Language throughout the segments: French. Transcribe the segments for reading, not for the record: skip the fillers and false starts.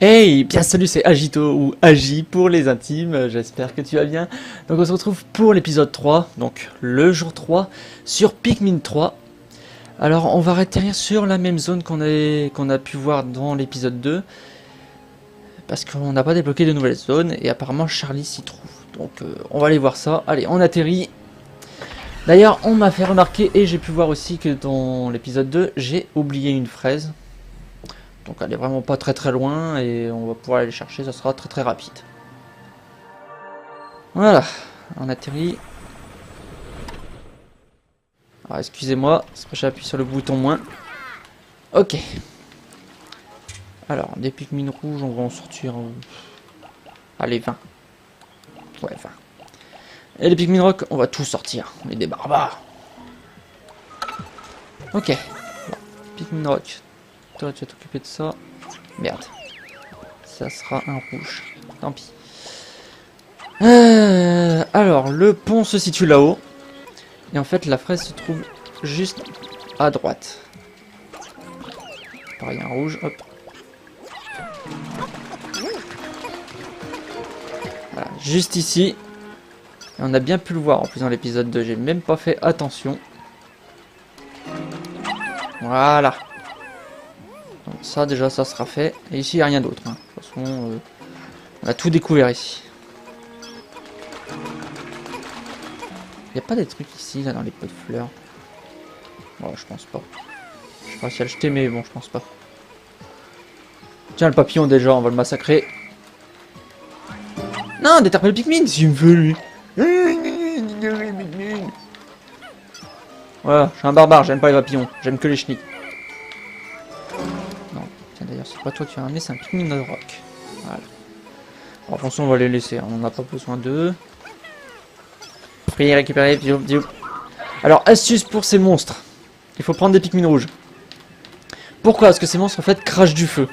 Hey, bien salut, c'est Agito ou Agi pour les intimes, j'espère que tu vas bien. Donc on se retrouve pour l'épisode 3, donc le jour 3, sur Pikmin 3. Alors on va atterrir sur la même zone qu'on a pu voir dans l'épisode 2, parce qu'on n'a pas débloqué de nouvelles zones, et apparemment Charlie s'y trouve. Donc on va aller voir ça, allez on atterrit. D'ailleurs on m'a fait remarquer, et j'ai pu voir aussi que dans l'épisode 2, j'ai oublié une fraise. Donc elle est vraiment pas très loin et on va pouvoir aller chercher, ça sera très rapide. Voilà, on atterrit. Alors excusez-moi, c'est parce que j'appuie sur le bouton moins. Ok. Alors, des Pikmin rouges, on va en sortir... allez, 20. Ouais, 20. Et les Pikmin rock, on va tout sortir. On est des barbares. Ok. Bon, Pikmin rock. Toi, tu vas t'occuper de ça. Merde. Ça sera un rouge. Tant pis. Alors, le pont se situe là-haut. Et en fait, la fraise se trouve juste à droite. Pareil, un rouge. Hop. Voilà, juste ici. Et on a bien pu le voir en plus dans l'épisode 2. J'ai même pas fait attention. Voilà. Donc ça déjà ça sera fait. Et ici il n'y a rien d'autre. Hein. De toute façon on a tout découvert ici. Il n'y a pas des trucs ici là dans les pots de fleurs. Bon je pense pas. Je sais pas si à le jeter mais bon je pense pas. Tiens le papillon déjà on va le massacrer. Non déterre le Pikmin si il me veut lui. Voilà, je suis un barbare, j'aime pas les papillons, j'aime que les chenilles. D'ailleurs, c'est pas toi qui as ramené, c'est un Pikmin de rock. Voilà. Alors, attention, on va les laisser, hein. On n'a pas besoin d'eux. Pris, récupérer, bisous, bisous. Alors, astuce pour ces monstres. Il faut prendre des Pikmin rouges. Pourquoi? Parce que ces monstres, en fait, crachent du feu.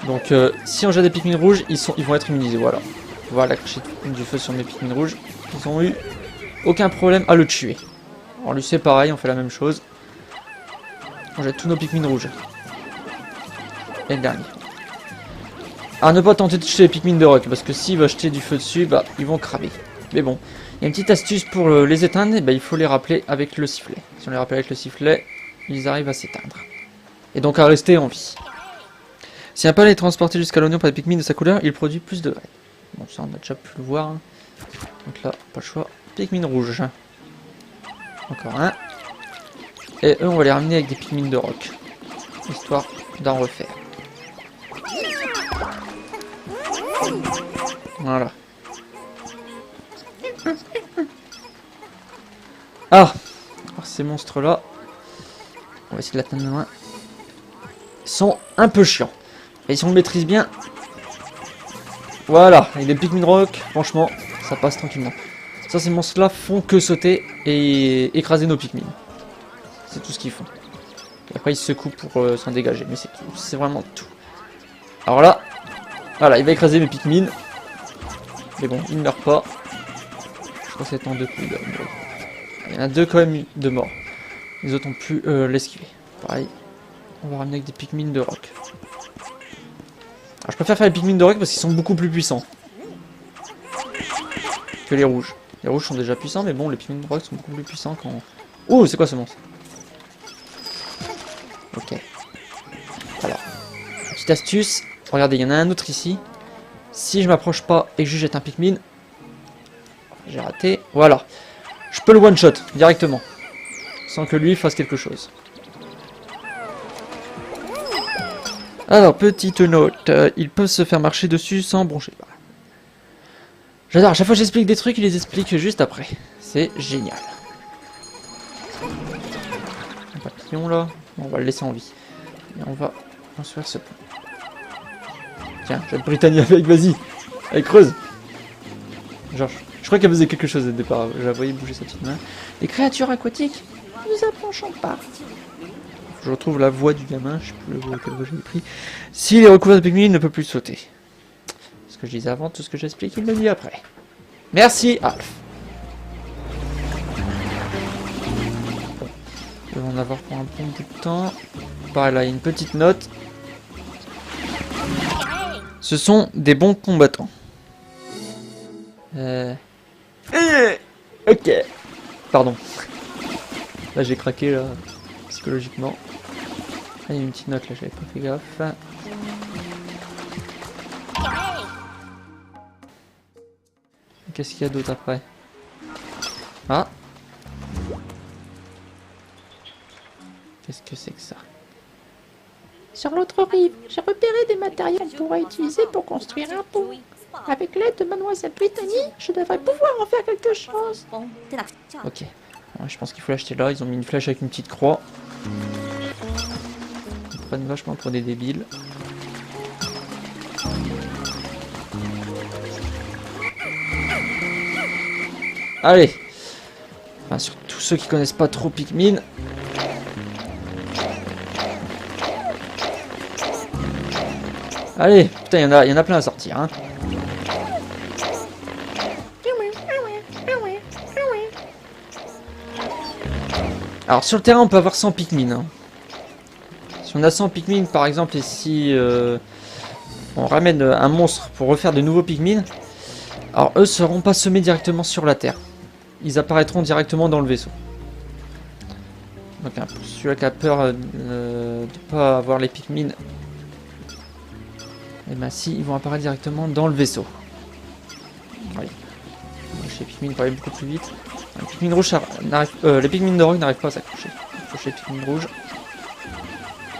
Donc, si on jette des Pikmin rouges, ils vont être immunisés, voilà. Voilà, cracher du feu sur mes Pikmin rouges. Ils ont eu aucun problème à le tuer. Alors, lui, c'est pareil, on fait la même chose. On jette tous nos Pikmin rouges. Et le dernier. À ne pas tenter de jeter les Pikmin de rock, parce que s'il va jeter du feu dessus, bah ils vont cramer. Mais bon, il y a une petite astuce pour les éteindre, et bah, il faut les rappeler avec le sifflet. Si on les rappelle avec le sifflet, ils arrivent à s'éteindre. Et donc à rester en vie. Si un pal est transporté jusqu'à l'oignon par les Pikmin de sa couleur, il produit plus de graines. Bon ça on a déjà pu le voir. Hein. Donc là, pas le choix. Pikmin rouge. Encore un. Et eux on va les ramener avec des Pikmin de rock. Histoire d'en refaire. Voilà. Ah! Alors ces monstres-là, on va essayer de l'atteindre de loin, sont un peu chiants. Et si on le maîtrise bien, voilà, avec des Pikmin rock, franchement, ça passe tranquillement. Ça, ces monstres-là font que sauter et écraser nos Pikmin. C'est tout ce qu'ils font. Et après, ils se secouent pour s'en dégager, mais c'est tout. C'est vraiment tout. Alors là, voilà, il va écraser mes Pikmin. Mais bon, il ne meurt pas. Je crois que c'est en deux coups. Il y en a deux quand même de mort. Les autres ont pu l'esquiver. Pareil, on va ramener avec des Pikmin de rock. Alors je préfère faire les Pikmin de rock parce qu'ils sont beaucoup plus puissants que les rouges. Les rouges sont déjà puissants, mais bon, les Pikmin de rock sont beaucoup plus puissants quand... Oh, c'est quoi ce monstre? Ok. Alors, petite astuce. Regardez, il y en a un autre ici. Si je m'approche pas et que je jette un Pikmin, j'ai raté. Voilà. Je peux le one-shot directement. Sans que lui fasse quelque chose. Alors, petite note. Ils peuvent se faire marcher dessus sans broncher. J'adore. À chaque fois que j'explique des trucs, ils les expliquent juste après. C'est génial. Un papillon là. On va le laisser en vie. Et on va construire ce pont. Tiens, jette Britannia avec, vas-y. Allez, creuse. Genre, je crois qu'elle faisait quelque chose au départ. Je la voyais bouger sa petite main. Les créatures aquatiques, nous approchons pas. Je retrouve la voix du gamin, je sais plus quelle voix j'ai pris. S'il est recouvert de Pikmin, il ne peut plus sauter. Ce que je disais avant, tout ce que j'explique, il me dit après. Merci, Alf. On va en avoir pour un bon bout de temps. Pareil, là, il y a une petite note. Ce sont des bons combattants. Ok. Pardon. Là j'ai craqué là, psychologiquement. Ah, il y a une petite note là, j'avais pas fait gaffe. Qu'est-ce qu'il y a d'autre après? Ah. Qu'est-ce que c'est que ça? Sur l'autre rive, j'ai repéré des matériaux qu'on pourrait utiliser pour construire un pont. Avec l'aide de Mademoiselle Brittany, je devrais pouvoir en faire quelque chose. Ok. Ouais, je pense qu'il faut l'acheter là. Ils ont mis une flèche avec une petite croix. Ils prennent vachement pour des débiles. Allez. Enfin, surtout ceux qui connaissent pas trop Pikmin. Allez, putain, il y en a plein à sortir, hein. Alors sur le terrain on peut avoir 100 Pikmin. Hein. Si on a 100 Pikmin par exemple et si on ramène un monstre pour refaire de nouveaux Pikmin, alors eux seront pas semés directement sur la terre. Ils apparaîtront directement dans le vaisseau. Donc hein, pour celui qui a peur de pas avoir les Pikmin, et ben si, ils vont apparaître directement dans le vaisseau. Allez. Les Pikmin pour aller beaucoup plus vite. Les Pikmin rouges les Pikmin de rock n'arrivent pas à s'accrocher. Accrocher les Pikmin rouges.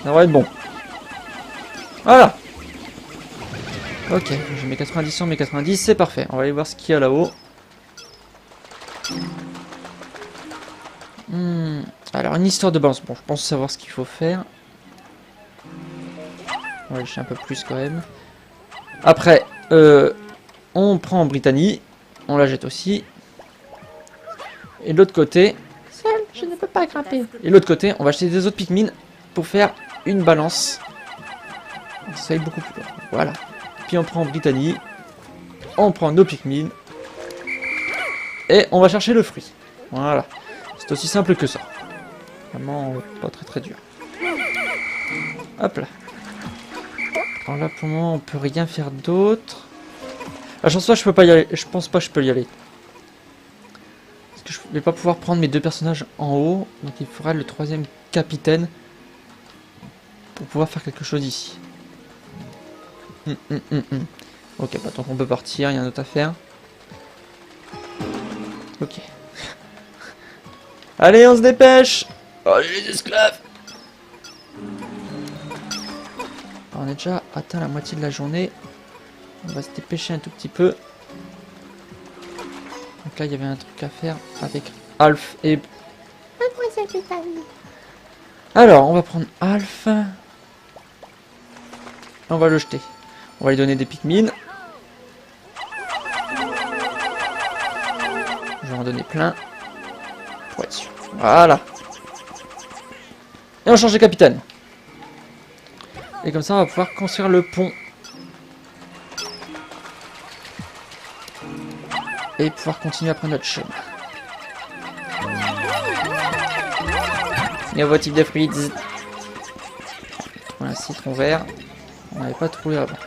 Ça devrait être bon. Voilà. Ok, j'ai mes 90 sur mes 90, c'est parfait. On va aller voir ce qu'il y a là-haut. Alors une histoire de balance. Bon, je pense savoir ce qu'il faut faire. On va lâcher un peu plus quand même. Après, on prend Brittany. On la jette aussi. Et de l'autre côté... Seul, je ne peux pas grimper. Et de l'autre côté, on va acheter des autres Pikmin pour faire une balance. Ça aille beaucoup plus loin. Voilà. Puis on prend Brittany. On prend nos Pikmin. Et on va chercher le fruit. Voilà. C'est aussi simple que ça. Vraiment pas très très dur. Hop là. Alors là pour le moment on peut rien faire d'autre. La chance je peux pas y aller. Je pense pas que je peux y aller. Parce que je vais pas pouvoir prendre mes deux personnages en haut. Donc il faudra le troisième capitaine. Pour pouvoir faire quelque chose ici. Ok, bah donc on peut partir, il y a un autre à faire. Ok. Allez, on se dépêche. Allez les esclaves. Alors, on est déjà atteint la moitié de la journée. On va se dépêcher un tout petit peu. Donc là, il y avait un truc à faire avec Alf et... Mademoiselle Brittany. Alors, on va prendre Alf. On va le jeter. On va lui donner des Pikmin. Je vais en donner plein. Pour être sûr. Voilà. Et on change de capitaine. Et comme ça, on va pouvoir construire le pont. Et pouvoir continuer à prendre notre chemin. Et voici de fruits. Voilà, citron vert. On n'avait pas trouvé avant.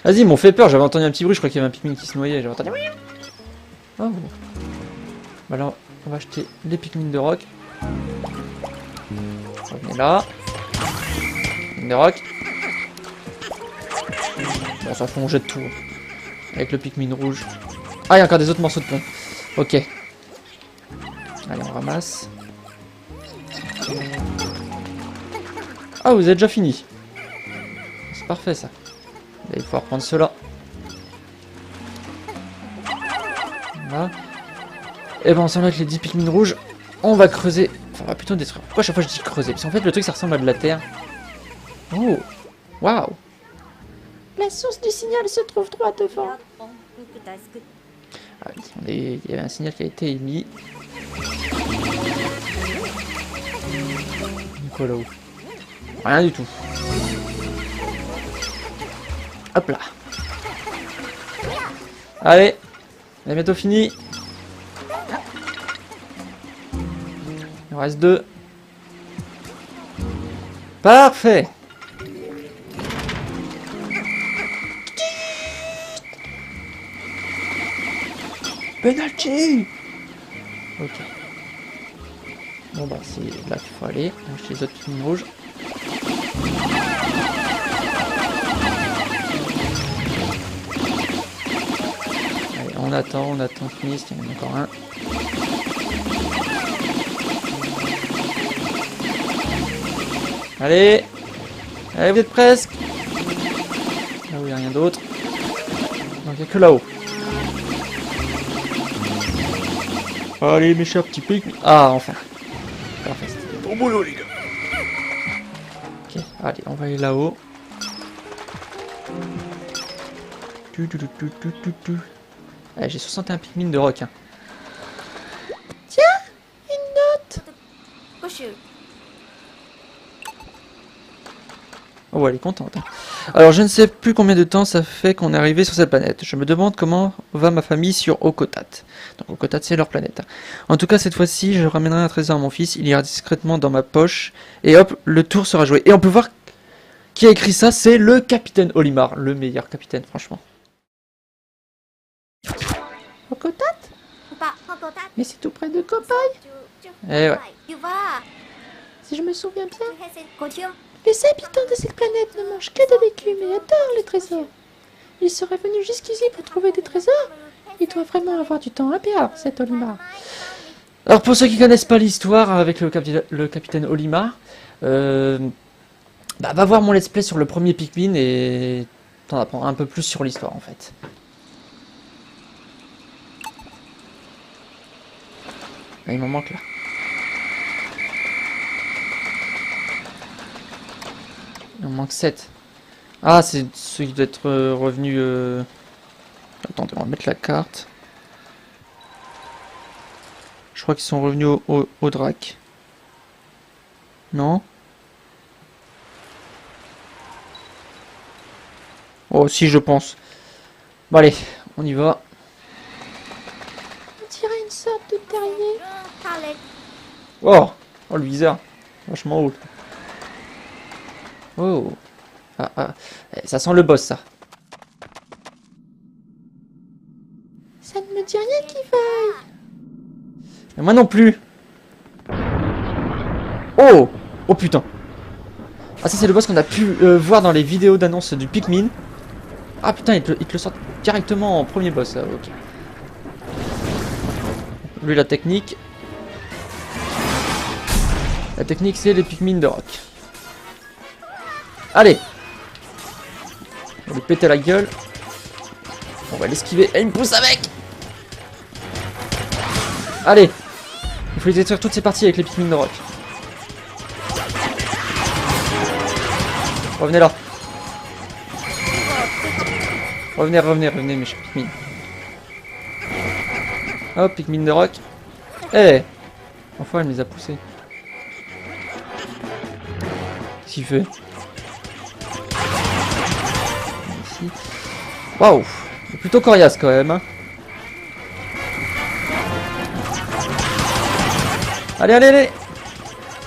Vas-y, ils m'ont fait peur. J'avais entendu un petit bruit. Je crois qu'il y avait un Pikmin qui se noyait. J'avais entendu. Oh. Bah alors, on va acheter les Pikmin de rock. Revenez là. Pikmin de rock. Bon, ça fait on jette tout. Avec le Pikmin rouge. Ah, il y a encore des autres morceaux de pont. Ok. Allez, on ramasse. Ah, vous avez déjà fini. C'est parfait ça. Vous allez pouvoir prendre cela. Voilà. Et ben ensemble avec les 10 Pikmin rouges, on va creuser. Enfin, on va plutôt détruire. Pourquoi à chaque fois je dis creuser? Parce qu'en fait le truc ça ressemble à de la terre. Oh. Waouh. La source du signal se trouve droit devant. Ah oui, il y avait un signal qui a été émis. Quoi là-haut? Rien du tout. Hop là. Allez. On est bientôt fini. Il en reste 2. Parfait. Penalty. Ok. Bon bah c'est là qu'il faut aller. On va chez les autres Pikmin rouges. Allez, on attend Smith, il y en a encore un. Allez. Allez, vous êtes presque. Là où il n'y a rien d'autre. Donc il n'y a que là-haut. Allez mes chers petits Pikmin. Ah enfin. Parfait, c'était bon boulot les gars. Ok, allez, on va aller là-haut. Allez, j'ai 61 Pikmin de requin. Tiens, une note. Oh, elle est contente. Hein. Alors, je ne sais plus combien de temps ça fait qu'on est arrivé sur cette planète. Je me demande comment va ma famille sur Okotat. Donc, Okotat, c'est leur planète. Hein. En tout cas, cette fois-ci, je ramènerai un trésor à mon fils. Il ira discrètement dans ma poche. Et hop, le tour sera joué. Et on peut voir qui a écrit ça. C'est le capitaine Olimar. Le meilleur capitaine, franchement. Okotat? Mais c'est tout près de Kopai. Eh ouais. Si je me souviens bien, les habitants de cette planète ne mangent que de légumes et adorent les trésors. Ils seraient venus jusqu'ici pour trouver des trésors. Il doit vraiment avoir du temps à perdre, cet Olimar. Alors pour ceux qui connaissent pas l'histoire avec le capitaine Olimar, bah, va voir mon let's play sur le premier Pikmin et t'en apprends un peu plus sur l'histoire en fait. Là, il m'en manque là. Il en manque 7. Ah, c'est ceux qui doivent être revenus... Attendez, on va mettre la carte. Je crois qu'ils sont revenus au Drac. Non? Oh, si, je pense. Bon, allez, on y va. On dirait une sorte de terrier. Oh, oh le viseur. Vachement haut. Oh. Ah, ah. Ça sent le boss, ça. Ça ne me dit rien qui vaille. Et moi non plus. Oh. Oh putain. Ah, ça c'est le boss qu'on a pu voir dans les vidéos d'annonce du Pikmin. Ah putain, il te le sort directement en premier boss, là. Ok. Lui, la technique. La technique, c'est les Pikmin de rock. Allez. On va lui péter la gueule. On va l'esquiver. Et il me pousse avec. Allez. Il faut détruire toutes ces parties avec les Pikmin de rock. Revenez là. Revenez mes chers Pikmin. Hop, Pikmin de rock. Eh. Enfin, elle me les a poussés. Qu'est-ce qu'il fait? Ici. Waouh. Plutôt coriace quand même. Hein. Allez, allez, allez.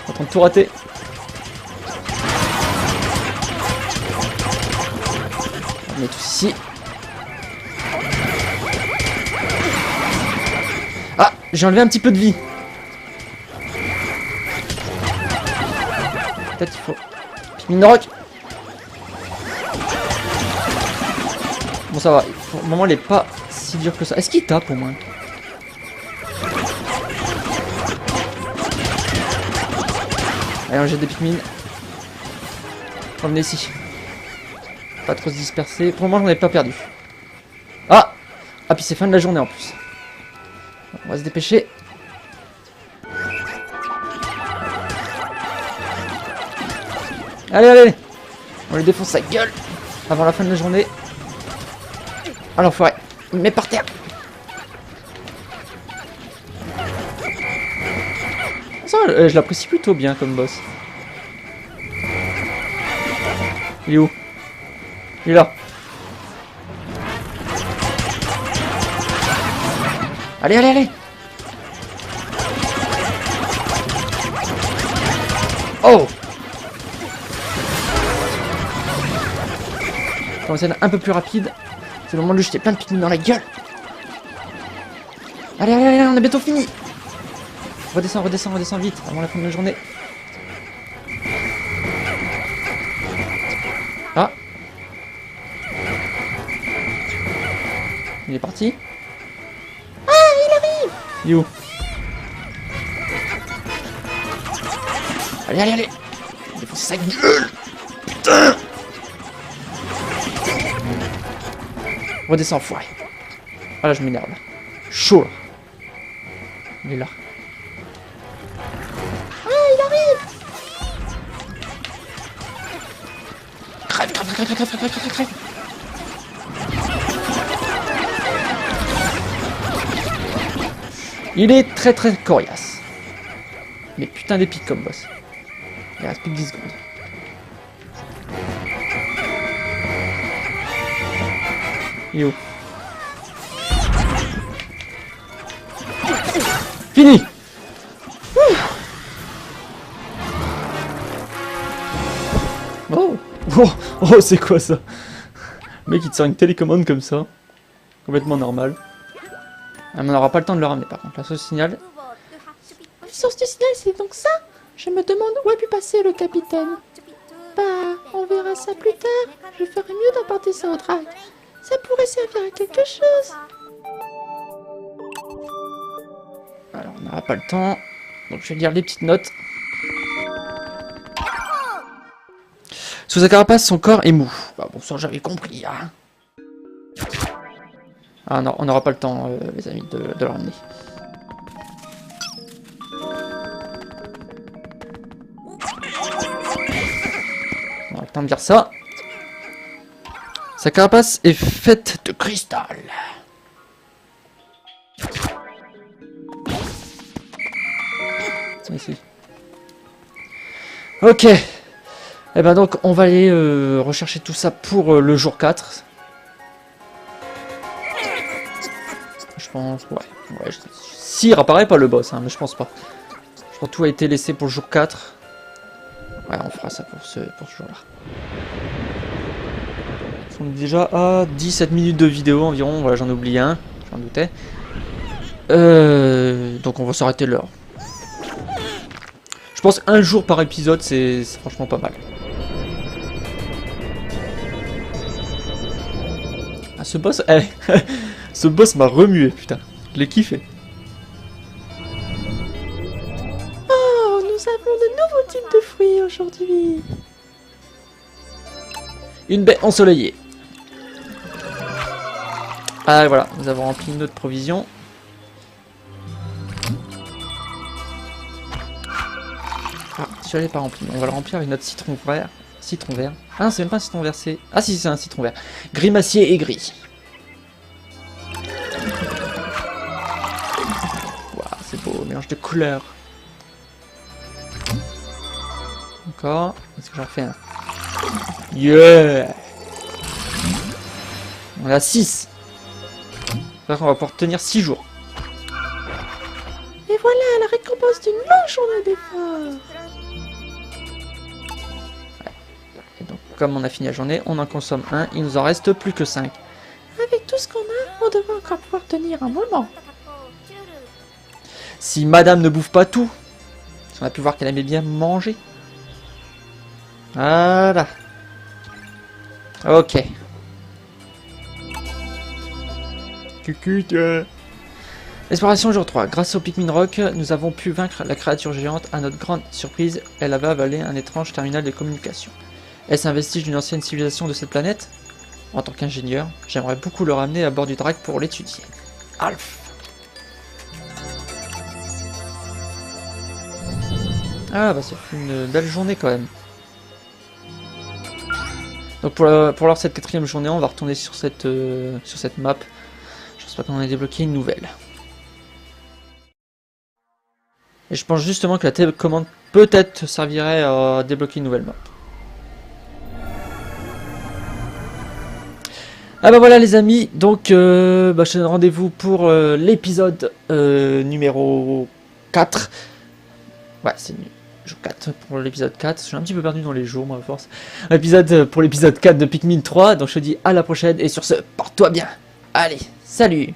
En train de tout rater. On met tout ici. Ah, j'ai enlevé un petit peu de vie. Peut-être qu'il faut... Pikmin de rock. Bon, ça va. Pour le moment, il est pas si dur que ça. Est-ce qu'il tape au moins? Allez, on jette des Pikmin. Revenez ici. Pas trop se disperser. Pour le moment, j'en ai pas perdu. Ah! Ah, puis c'est fin de la journée en plus. On va se dépêcher. Allez, allez, allez. On lui défonce sa gueule avant la fin de la journée. Ah l'enfoiré. Il me met par terre. Ça, je l'apprécie plutôt bien comme boss. Il est où? Il est là. Allez, allez, allez. Oh. On va essayer un peu plus rapide. C'est le moment de lui jeter plein de Pikmin dans la gueule. Allez, allez, allez, on a bientôt fini. Redescends, redescends, redescends vite, avant la fin de la journée. Ah. Il est parti. Ah, il arrive. Il est où? Allez, allez, allez. Défoncer sa gueule. Putain. Redescends, foiré. Ah là, je m'énerve. Chaud là. Il est là. Ah, il arrive. Crève, crève, crève, crève, crève, crève, crève. Il est très très coriace. Mais putain d'épique comme boss. Il reste plus que 10 secondes. Il est où? Fini. Oh, oh, oh, c'est quoi ça? Le mec il te sort une télécommande comme ça. Complètement normal. Ah, mais on n'aura pas le temps de le ramener par contre. La source signal. La source du signal, c'est donc ça? Je me demande où a pu passer le capitaine. Bah, on verra ça plus tard. Je ferais mieux d'apporter ça au drac. Ça pourrait servir à quelque chose. Alors on n'aura pas le temps. Donc je vais lire les petites notes. Sous sa carapace, son corps est mou. Bah bon, ça j'avais compris. Hein. Ah non, on n'aura pas le temps, les amis, de le ramener. On aura le temps de dire ça. Sa carapace est faite de cristal. C'est ici. Ok. Et ben donc, on va aller rechercher tout ça pour le jour 4. Je pense, ouais. S'il réapparaît pas le boss, hein, mais je pense pas. Je crois que tout a été laissé pour le jour 4. Ouais, on fera ça pour ce jour-là. On est déjà à 17 minutes de vidéo environ. Voilà, j'en oublie un, j'en doutais. Donc on va s'arrêter l'heure. Je pense un jour par épisode, c'est franchement pas mal. Ah, ce boss, ce boss m'a remué, putain. Je l'ai kiffé. Oh, nous avons de nouveaux types de fruits aujourd'hui. Une baie ensoleillée. Ah voilà, nous avons rempli notre provision. Ah, celui-là n'est pas rempli. On va le remplir avec notre citron vert. Citron vert. Ah, c'est même pas un citron vert, c'est... Ah si, c'est un citron vert. Grimacier et gris. Waouh, c'est beau, mélange de couleurs. Encore. Est-ce que j'en refais un? Yeah! On a 6. On va pouvoir tenir 6 jours. Et voilà la récompense d'une longue journée d'effort. Et donc, comme on a fini la journée, on en consomme un. Il nous en reste plus que 5. Avec tout ce qu'on a, on devrait encore pouvoir tenir un moment. Si madame ne bouffe pas tout. On a pu voir qu'elle aimait bien manger. Voilà. Ok. Exploration jour 3. Grâce au Pikmin Rock, nous avons pu vaincre la créature géante. À notre grande surprise, elle avait avalé un étrange terminal de communication. Est-ce un vestige d'une ancienne civilisation de cette planète? En tant qu'ingénieur, j'aimerais beaucoup le ramener à bord du Drac pour l'étudier. Alf. Ah bah c'est une belle journée quand même. Donc pour lors cette 4e journée, on va retourner sur cette map. Je pense pas qu'on ait débloqué une nouvelle. Et je pense justement que la télécommande peut-être servirait à débloquer une nouvelle map. Ah bah voilà les amis, donc je donne rendez-vous pour l'épisode numéro 4. Ouais, c'est jour 4 pour l'épisode 4. Je suis un petit peu perdu dans les jours, moi, à force. Épisode pour l'épisode 4 de Pikmin 3. Donc je te dis à la prochaine. Et sur ce, porte-toi bien. Allez, salut!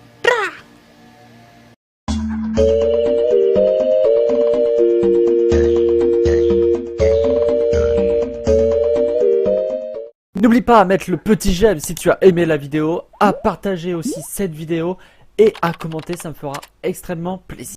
N'oublie pas à mettre le petit j'aime si tu as aimé la vidéo, à partager aussi cette vidéo et à commenter, ça me fera extrêmement plaisir.